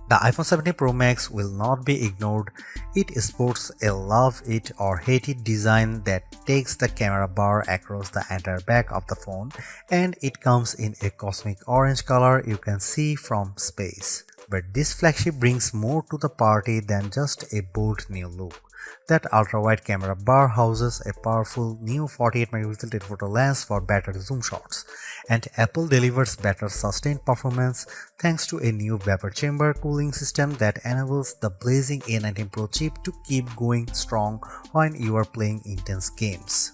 The iPhone 17 Pro Max will not be ignored. It sports a love it or hate it design that takes the camera bar across the entire back of the phone, and it comes in a cosmic orange color you can see from space. But this flagship brings more to the party than just a bold new look. That ultra-wide camera bar houses a powerful new 48-megapixel telephoto lens for better zoom shots, and Apple delivers better sustained performance thanks to a new vapor chamber cooling system that enables the blazing A19 Pro chip to keep going strong when you are playing intense games.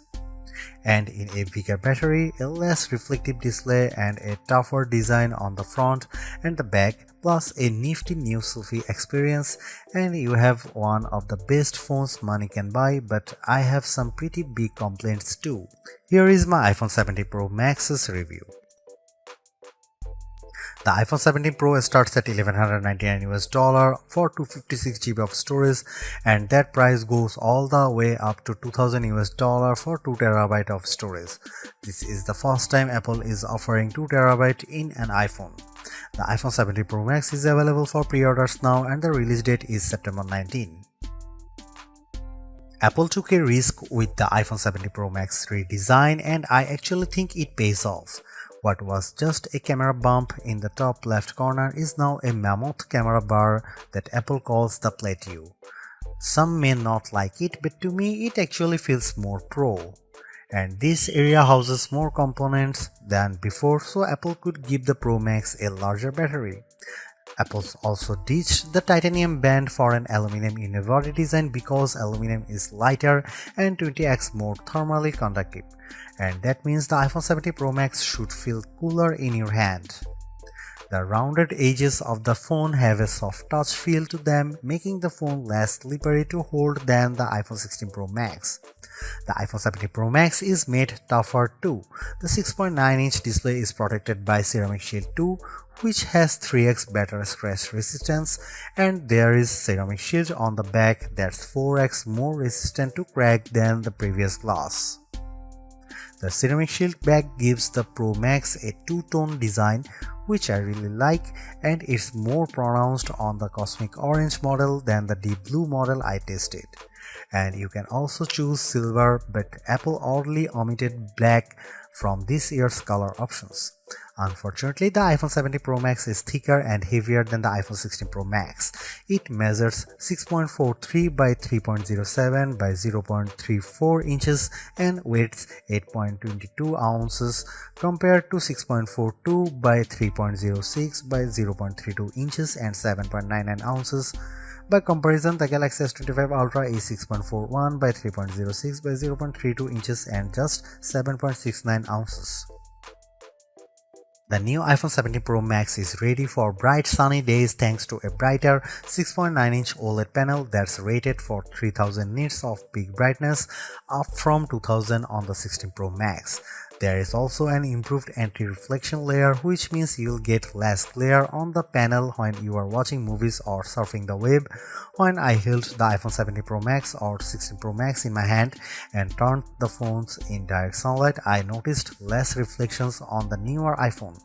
And in a bigger battery, a less reflective display, and a tougher design on the front and the back, plus a nifty new selfie experience, and you have one of the best phones money can buy. But I have some pretty big complaints too. Here is my iPhone 17 Pro Max's review. The iPhone 17 Pro starts at $1,199 for 256 GB of storage, and that price goes all the way up to $2,000 for 2 TB of storage. This is the first time Apple is offering 2 TB in an iPhone. The iPhone 17 Pro Max is available for pre-orders now, and the release date is September 19. Apple took a risk with the iPhone 17 Pro Max redesign, and I actually think it pays off. What was just a camera bump in the top left corner is now a mammoth camera bar that Apple calls the Plateau. Some may not like it, but to me it actually feels more pro. And this area houses more components than before, so Apple could give the Pro Max a larger battery. Apple also ditched the titanium band for an aluminum unibody design because aluminum is lighter and 20x more thermally conductive, and that means the iPhone 17 Pro Max should feel cooler in your hand. The rounded edges of the phone have a soft touch feel to them, making the phone less slippery to hold than the iPhone 16 Pro Max. The iPhone 17 Pro Max is made tougher too. The 6.9-inch display is protected by Ceramic Shield 2, which has 3x better scratch resistance, and there is Ceramic Shield on the back that's 4x more resistant to crack than the previous glass. The Ceramic Shield back gives the Pro Max a two-tone design, which I really like, and it's more pronounced on the Cosmic Orange model than the Deep Blue model I tested. And you can also choose silver, but Apple oddly omitted black from this year's color options. Unfortunately, the iPhone 17 Pro Max is thicker and heavier than the iPhone 16 Pro Max. It measures 6.43 by 3.07 by 0.34 inches and weighs 8.22 ounces compared to 6.42 by 3.06 by 0.32 inches and 7.99 ounces. By comparison, the Galaxy S25 Ultra is 6.41 by 3.06 by 0.32 inches and just 7.69 ounces. The new iPhone 17 Pro Max is ready for bright sunny days thanks to a brighter 6.9-inch OLED panel that's rated for 3000 nits of peak brightness, up from 2000 on the 16 Pro Max. There is also an improved anti-reflection layer, which means you'll get less glare on the panel when you are watching movies or surfing the web. When I held the iPhone 17 Pro Max or 16 Pro Max in my hand and turned the phones in direct sunlight, I noticed less reflections on the newer iPhone.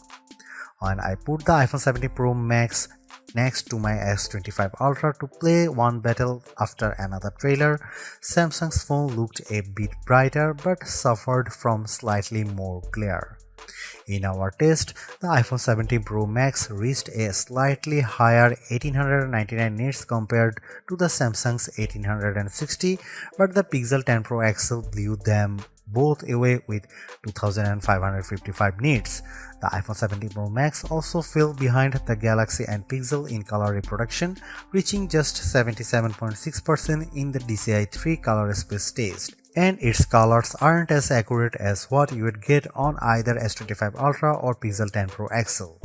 When I put the iPhone 17 Pro Max next to my S25 Ultra to play one battle after another trailer, Samsung's phone looked a bit brighter but suffered from slightly more glare. In our test, the iPhone 17 Pro Max reached a slightly higher 1899 nits compared to the Samsung's 1860, but the Pixel 10 Pro XL blew them both away with 2555 nits. The iPhone 17 Pro Max also fell behind the Galaxy and Pixel in color reproduction, reaching just 77.6% in the DCI-3 color space test. And its colors aren't as accurate as what you would get on either S25 Ultra or Pixel 10 Pro XL.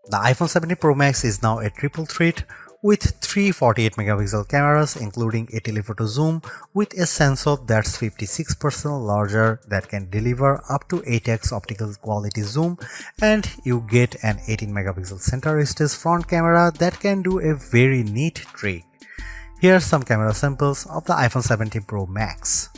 The iPhone 17 Pro Max is now a triple threat with three 48-megapixel cameras, including a telephoto zoom with a sensor that's 56% larger that can deliver up to 8x optical quality zoom, and you get an 18-megapixel center stage front camera that can do a very neat trick. Here are some camera samples of the iPhone 17 Pro Max.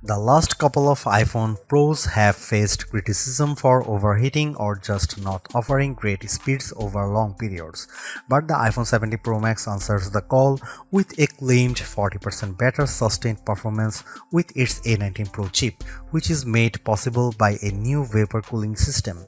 The last couple of iPhone Pros have faced criticism for overheating or just not offering great speeds over long periods, but the iPhone 70 Pro Max answers the call with a claimed 40% better sustained performance with its A19 Pro chip, which is made possible by a new vapor cooling system.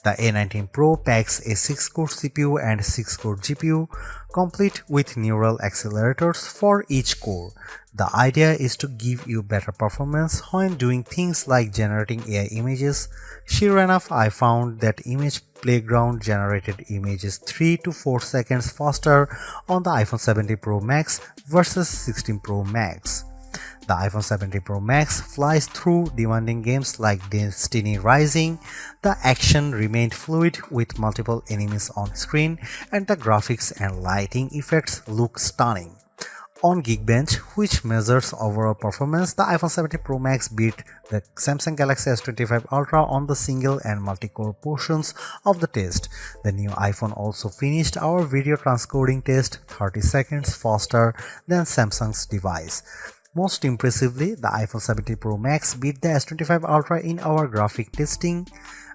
The A19 Pro packs a 6-core CPU and 6-core GPU, complete with neural accelerators for each core. The idea is to give you better performance when doing things like generating AI images. Sure enough, I found that Image Playground generated images 3 to 4 seconds faster on the iPhone 70 Pro Max versus 16 Pro Max. The iPhone 70 Pro Max flies through demanding games like Destiny Rising. The action remained fluid with multiple enemies on screen, and the graphics and lighting effects look stunning. On Geekbench, which measures overall performance, the iPhone 70 Pro Max beat the Samsung Galaxy S25 Ultra on the single and multi-core portions of the test. The new iPhone also finished our video transcoding test 30 seconds faster than Samsung's device. Most impressively, the iPhone 70 Pro Max beat the S25 Ultra in our graphic testing.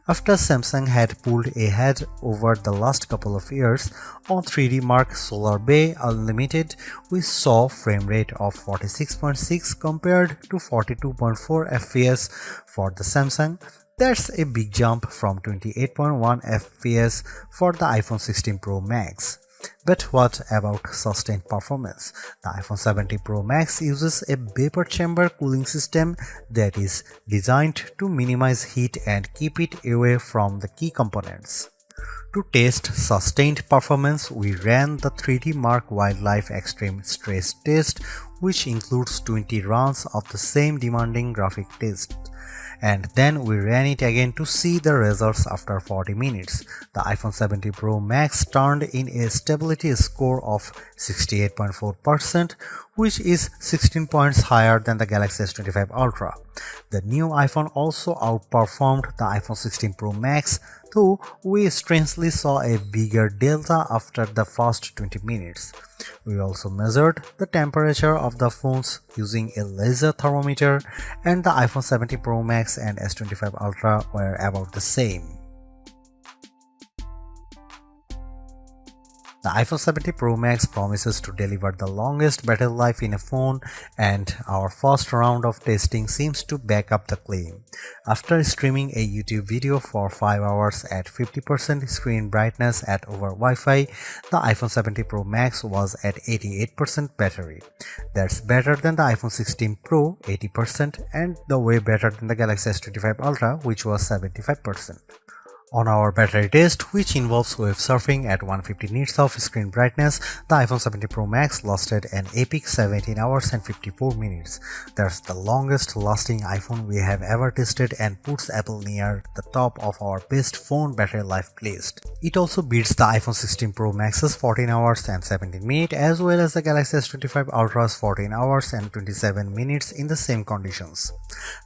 After Samsung had pulled ahead over the last couple of years, on 3D Mark Solar Bay Unlimited, we saw frame rate of 46.6 compared to 42.4 FPS for the Samsung. That's a big jump from 28.1 FPS for the iPhone 16 Pro Max. But what about sustained performance? The iPhone 70 Pro Max uses a vapor chamber cooling system that is designed to minimize heat and keep it away from the key components. To test sustained performance, we ran the 3D Mark Wildlife Extreme Stress Test, which includes 20 runs of the same demanding graphic test. And then we ran it again to see the results after 40 minutes. The iPhone 70 Pro Max turned in a stability score of 68.4%, which is 16 points higher than the Galaxy S25 Ultra. The new iPhone also outperformed the iPhone 16 Pro Max, though we strangely saw a bigger delta after the first 20 minutes. We also measured the temperature of the phones using a laser thermometer, and the iPhone 70 Pro Max and S25 Ultra were about the same. The iPhone 70 Pro Max promises to deliver the longest battery life in a phone, and our first round of testing seems to back up the claim. After streaming a YouTube video for 5 hours at 50% screen brightness at over Wi-Fi, the iPhone 70 Pro Max was at 88% battery. That's better than the iPhone 16 Pro 80% and the way better than the Galaxy S25 Ultra, which was 75%. On our battery test, which involves web surfing at 150 nits of screen brightness, the iPhone 70 Pro Max lasted an epic 17 hours and 54 minutes. That's the longest lasting iPhone we have ever tested and puts Apple near the top of our best phone battery life list. It also beats the iPhone 16 Pro Max's 14 hours and 17 minutes as well as the Galaxy S25 Ultra's 14 hours and 27 minutes in the same conditions.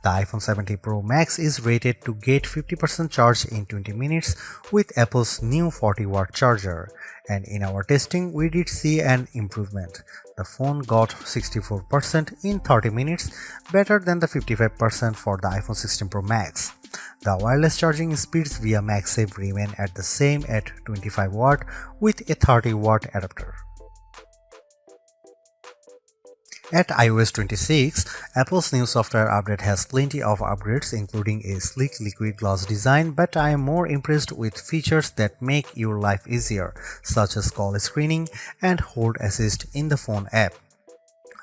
The iPhone 70 Pro Max is rated to get 50% charge in 20 minutes with Apple's new 40-watt charger, and in our testing we did see an improvement. The phone got 64% in 30 minutes, better than the 55% for the iPhone 16 Pro Max. The wireless charging speeds via MagSafe remain at the same at 25 watt with a 30-watt adapter. At iOS 26, Apple's new software update has plenty of upgrades including a sleek liquid glass design, but I am more impressed with features that make your life easier, such as call screening and hold assist in the phone app.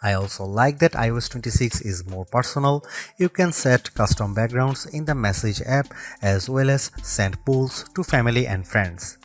I also like that iOS 26 is more personal. You can set custom backgrounds in the Message app as well as send polls to family and friends.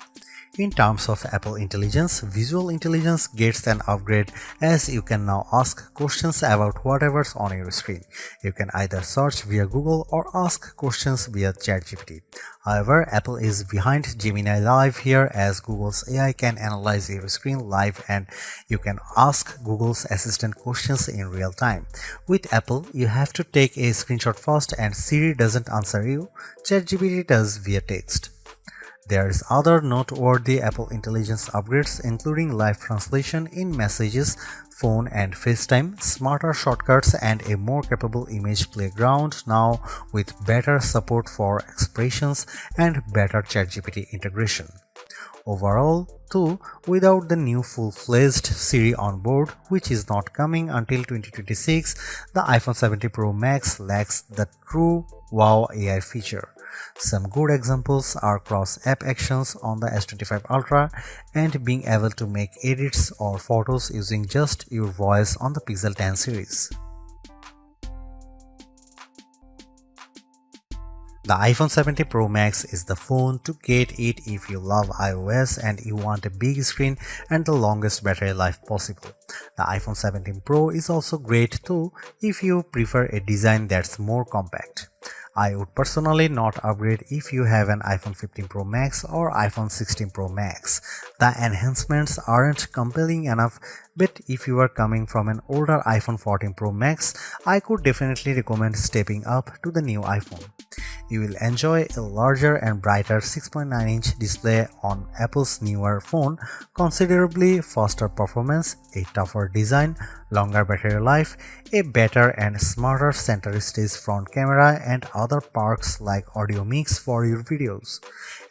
In terms of Apple Intelligence, Visual Intelligence gets an upgrade as you can now ask questions about whatever's on your screen. You can either search via Google or ask questions via ChatGPT. However, Apple is behind Gemini Live here as Google's AI can analyze your screen live and you can ask Google's Assistant questions in real time. With Apple, you have to take a screenshot first and Siri doesn't answer you, ChatGPT does via text. There's other noteworthy Apple Intelligence upgrades including live translation in messages, phone and FaceTime, smarter shortcuts and a more capable image playground now with better support for expressions and better ChatGPT integration. Overall, too, without the new full-fledged Siri on board, which is not coming until 2026, the iPhone 70 Pro Max lacks the true wow AI feature. Some good examples are cross-app actions on the S25 Ultra and being able to make edits or photos using just your voice on the Pixel 10 series. The iPhone 70 Pro Max is the phone to get it if you love iOS and you want a big screen and the longest battery life possible. The iPhone 17 Pro is also great too if you prefer a design that's more compact. I would personally not upgrade if you have an iPhone 15 Pro Max or iPhone 16 Pro Max. The enhancements aren't compelling enough, but if you are coming from an older iPhone 14 Pro Max, I could definitely recommend stepping up to the new iPhone. You will enjoy a larger and brighter 6.9-inch display on Apple's newer phone, considerably faster performance, a tougher design, longer battery life, a better and smarter center stage front camera and other perks like audio mix for your videos.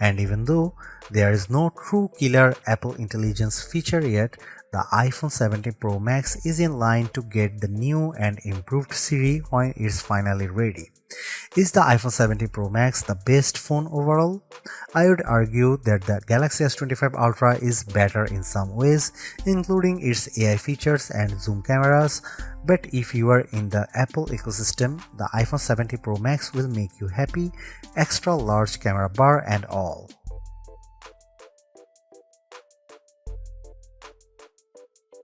And even though there is no true killer Apple Intelligence feature yet, the iPhone 70 Pro Max is in line to get the new and improved Siri when it's finally ready. Is the iPhone 70 Pro Max the best phone overall? I would argue that the Galaxy S25 Ultra is better in some ways, including its AI features and zoom cameras, but if you are in the Apple ecosystem, the iPhone 70 Pro Max will make you happy, extra large camera bar and all.